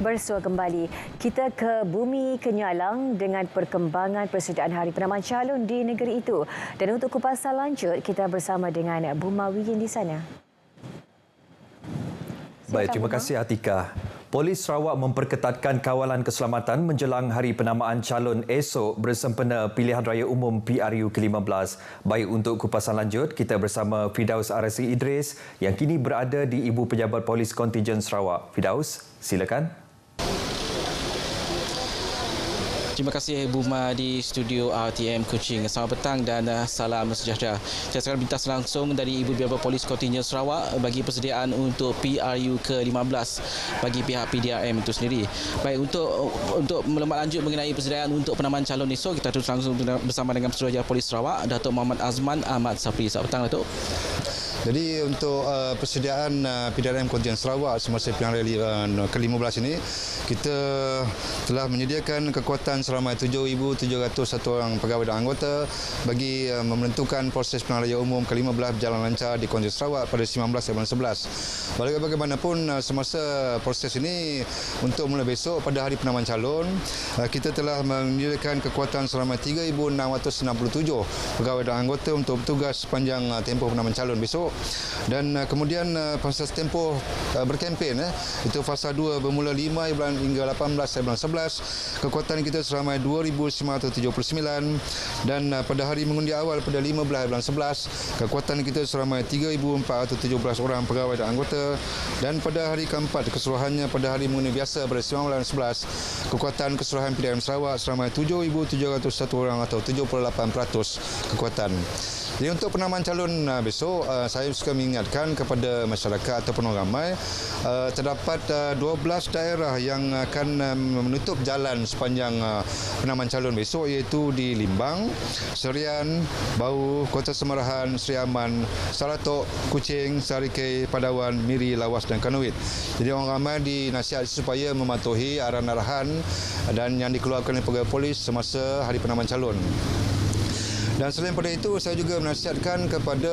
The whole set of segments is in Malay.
Bersua kembali, kita ke Bumi Kenyalang dengan perkembangan persediaan Hari Penamaan Calon di negeri itu. Dan untuk kupasan lanjut, kita bersama dengan Buma Wiyin di sana. Baik, terima kasih Atika. Polis Sarawak memperketatkan kawalan keselamatan menjelang Hari Penamaan Calon esok bersempena Pilihan Raya Umum PRU ke-15. Baik, untuk kupasan lanjut, kita bersama Fidaus Arasi Idris yang kini berada di Ibu Pejabat Polis Kontijen Sarawak. Fidaus, silakan. Terima kasih Buma di studio RTM Kuching. Selamat petang dan salam sejahtera. Saya sekarang bintas langsung dari Ibu Pejabat Polis Kontijen Sarawak bagi persediaan untuk PRU ke-15 bagi pihak PDRM itu sendiri. Baik, untuk melemak lanjut mengenai persediaan untuk penamaan calon esok, kita terus langsung bersama dengan Pesuruhjaya Polis Sarawak, Datuk Muhammad Azman Ahmad Sapri. Selamat petang, Datuk. Jadi untuk persediaan PDRM Kontijen Sarawak semasa pilihan raya ke-15 ini, kita telah menyediakan kekuatan seramai 7,701 orang pegawai dan anggota bagi menentukan proses pilihan raya umum ke-15 berjalan lancar di Kontijen Sarawak pada 19 Bulan 11. Bagaimanapun semasa proses ini, untuk mula besok pada hari penamaan calon, kita telah menyediakan kekuatan seramai 3,667 pegawai dan anggota untuk bertugas sepanjang tempoh penamaan calon besok. Dan kemudian fasa tempoh berkempen, itu fasa 2 bermula 5 hingga 18 bulan 11, kekuatan kita seramai 2,979, dan pada hari mengundi awal pada 15 bulan 11, kekuatan kita seramai 3,417 orang pegawai dan anggota, dan pada hari keempat keseluruhannya pada hari mengundi biasa pada 19 bulan 11, kekuatan keseluruhan PDRM Sarawak seramai 7,701 orang atau 78% kekuatan. Jadi untuk penamaan calon besok, saya suka mengingatkan kepada masyarakat ataupun orang ramai, terdapat 12 daerah yang akan menutup jalan sepanjang penamaan calon besok, iaitu di Limbang, Serian, Bau, Kota Semarahan, Seri Aman, Saratok, Kuching, Sarikei, Padawan, Miri, Lawas dan Kanwit. Jadi orang ramai dinasihat supaya mematuhi arahan-arahan dan yang dikeluarkan oleh pegawai polis semasa hari penamaan calon. Dan selain daripada itu, saya juga menasihatkan kepada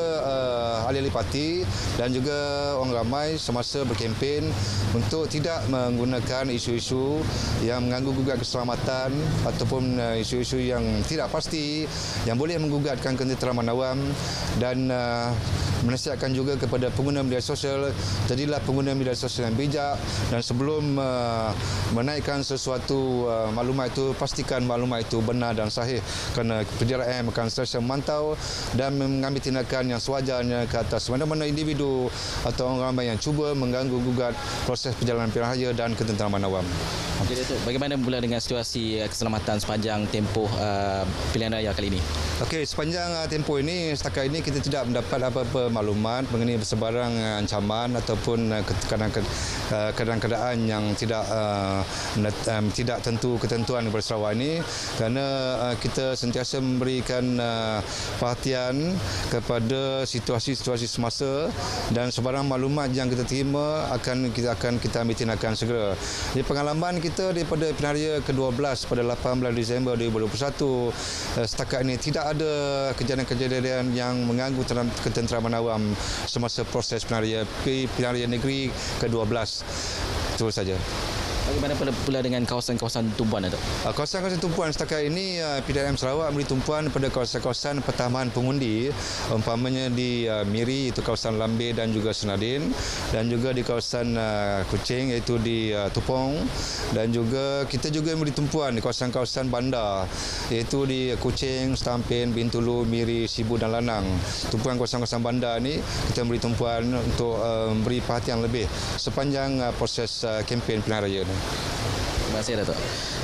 ahli-ahli parti dan juga orang ramai semasa berkempen untuk tidak menggunakan isu-isu yang mengganggu gugat keselamatan ataupun isu-isu yang tidak pasti yang boleh menggugatkan ketenteraman awam, dan menasihatkan juga kepada pengguna media sosial, jadilah pengguna media sosial yang bijak, dan sebelum menaikkan sesuatu maklumat itu, pastikan maklumat itu benar dan sahih, kerana PDRM akan sentiasa memantau dan mengambil tindakan yang sewajarnya ke atas mana-mana individu atau orang ramai yang cuba mengganggu gugat proses perjalanan pilihan raya dan ketenteraman awam. Jadi, Datuk, bagaimana pula dengan situasi keselamatan sepanjang tempoh pilihan raya kali ini? Okey, sepanjang tempoh ini, setakat ini kita tidak mendapat apa-apa maklumat mengenai sebarang ancaman ataupun keadaan yang tidak tentu ketentuan kepada Sarawak ini, kerana kita sentiasa memberikan perhatian kepada situasi-situasi semasa, dan sebarang maklumat yang kita terima akan kita ambil tindakan segera. Jadi pengalaman kita daripada pilihan raya ke-12 pada 18 Disember 2021, setakat ini tidak ada kejadian-kejadian yang mengganggu ketenteraman awam semasa proses pilihan raya negeri ke-12. Itu saja. Bagaimana pula dengan kawasan-kawasan tumpuan, Datuk? Kawasan-kawasan tumpuan setakat ini, PDRM Sarawak memberi tumpuan pada kawasan-kawasan pertamaan pengundi, umpamanya di Miri, itu kawasan Lambe dan juga Senadin, dan juga di kawasan Kuching, iaitu di Tupong, dan juga kita juga memberi tumpuan di kawasan-kawasan bandar, iaitu di Kuching, Stampin, Bintulu, Miri, Sibu dan Lanang. Tumpuan kawasan-kawasan bandar ini kita memberi tumpuan untuk memberi perhatian lebih sepanjang proses kempen pilihan raya ini. Terima kasih, Datuk.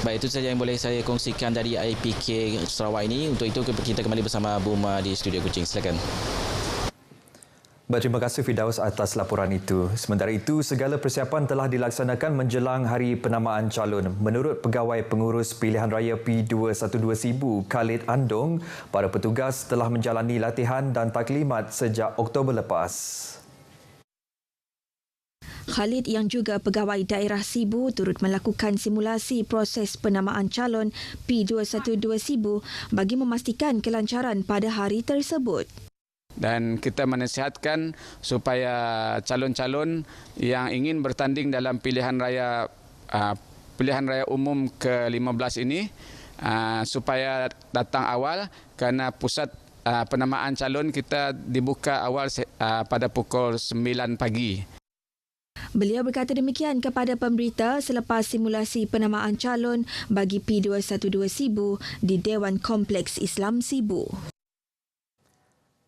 Baik, itu saja yang boleh saya kongsikan dari IPK Sarawak ini. Untuk itu kita kembali bersama Buma di studio Kuching. Silakan. Terima kasih Fidaus atas laporan itu. Sementara itu, segala persiapan telah dilaksanakan menjelang Hari Penamaan Calon. Menurut Pegawai Pengurus Pilihan Raya P212 Sibu, Khalid Andong, para petugas telah menjalani latihan dan taklimat sejak Oktober lepas. Khalid yang juga pegawai daerah Sibu turut melakukan simulasi proses penamaan calon P212 Sibu bagi memastikan kelancaran pada hari tersebut. Dan kita menasihatkan supaya calon-calon yang ingin bertanding dalam pilihan raya pilihan raya umum ke-15 ini supaya datang awal kerana pusat penamaan calon kita dibuka awal pada pukul 9 pagi. Beliau berkata demikian kepada pemberita selepas simulasi penamaan calon bagi P212 Sibu di Dewan Kompleks Islam Sibu.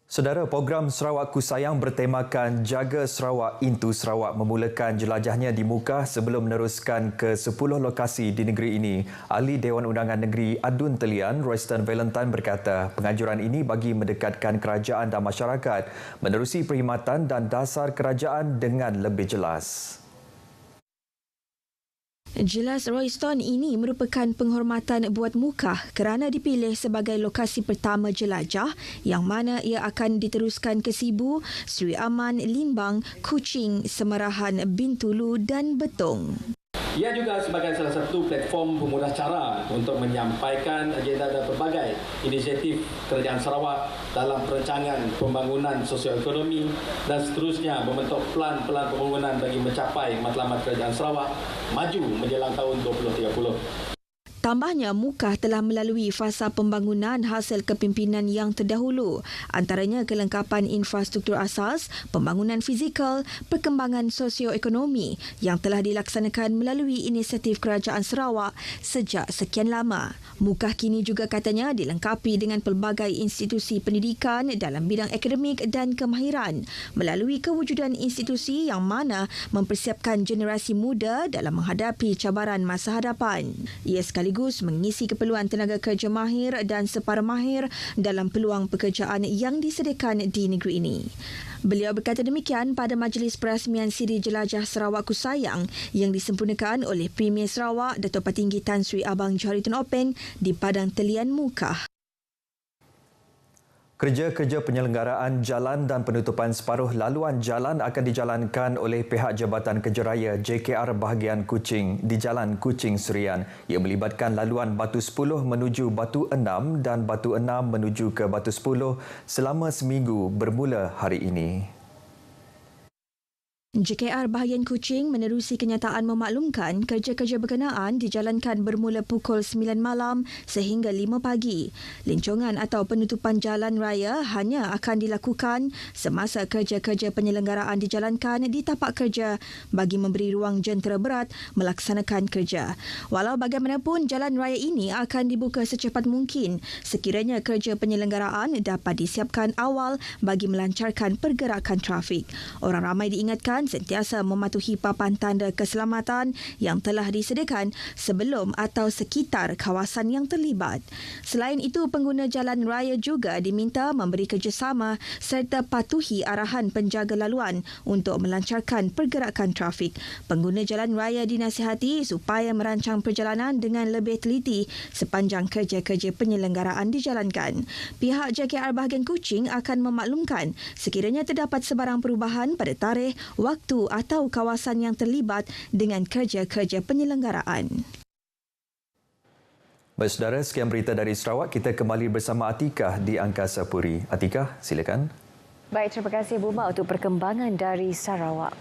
Saudara, program Sarawak Ku Sayang bertemakan Jaga Sarawak Intu Sarawak memulakan jelajahnya di Mukah sebelum meneruskan ke 10 lokasi di negeri ini. Ahli Dewan Undangan Negeri Adun Telian, Royston Valentine berkata penganjuran ini bagi mendekatkan kerajaan dan masyarakat menerusi perkhidmatan dan dasar kerajaan dengan lebih jelas. Jelas Royston ini merupakan penghormatan buat Mukah kerana dipilih sebagai lokasi pertama jelajah yang mana ia akan diteruskan ke Sibu, Seri Aman, Limbang, Kuching, Semerahan, Bintulu dan Betong. Ia juga sebagai salah satu platform pemudah cara untuk menyampaikan agenda dan pelbagai inisiatif Kerajaan Sarawak dalam perancangan pembangunan sosioekonomi dan seterusnya membentuk plan-plan pembangunan bagi mencapai matlamat Kerajaan Sarawak maju menjelang tahun 2030. Tambahnya, Mukah telah melalui fasa pembangunan hasil kepimpinan yang terdahulu, antaranya kelengkapan infrastruktur asas, pembangunan fizikal, perkembangan sosioekonomi yang telah dilaksanakan melalui inisiatif Kerajaan Sarawak sejak sekian lama. Mukah kini juga katanya dilengkapi dengan pelbagai institusi pendidikan dalam bidang akademik dan kemahiran melalui kewujudan institusi yang mana mempersiapkan generasi muda dalam menghadapi cabaran masa hadapan. Ia sekaligus mengisi keperluan tenaga kerja mahir dan separa mahir dalam peluang pekerjaan yang disediakan di negeri ini. Beliau berkata demikian pada majlis perasmian Siri Jelajah Sarawak Ku Sayang yang disempurnakan oleh Premier Sarawak Dato' Patinggi Tan Sri Abang Johari Tun Openg di Padang Telian Mukah. Kerja-kerja penyelenggaraan jalan dan penutupan separuh laluan jalan akan dijalankan oleh pihak Jabatan Kerja Raya JKR bahagian Kuching di Jalan Kuching Serian. Ia melibatkan laluan Batu 10 menuju Batu 6 dan Batu 6 menuju ke Batu 10 selama seminggu bermula hari ini. JKR bahagian Kuching menerusi kenyataan memaklumkan kerja-kerja berkenaan dijalankan bermula pukul 9 malam sehingga 5 pagi. Lincongan atau penutupan jalan raya hanya akan dilakukan semasa kerja-kerja penyelenggaraan dijalankan di tapak kerja bagi memberi ruang jentera berat melaksanakan kerja. Walau bagaimanapun, jalan raya ini akan dibuka secepat mungkin sekiranya kerja penyelenggaraan dapat disiapkan awal bagi melancarkan pergerakan trafik. Orang ramai diingatkan sentiasa mematuhi papan tanda keselamatan yang telah disediakan sebelum atau sekitar kawasan yang terlibat. Selain itu, pengguna jalan raya juga diminta memberi kerjasama serta patuhi arahan penjaga laluan untuk melancarkan pergerakan trafik. Pengguna jalan raya dinasihati supaya merancang perjalanan dengan lebih teliti sepanjang kerja-kerja penyelenggaraan dijalankan. Pihak JKR bahagian Kuching akan memaklumkan sekiranya terdapat sebarang perubahan pada tarikh, waktu atau kawasan yang terlibat dengan kerja-kerja penyelenggaraan. Baik saudara, sekian berita dari Sarawak. Kita kembali bersama Atikah di Angkasa Puri. Atikah, silakan. Baik, terima kasih Buma untuk perkembangan dari Sarawak.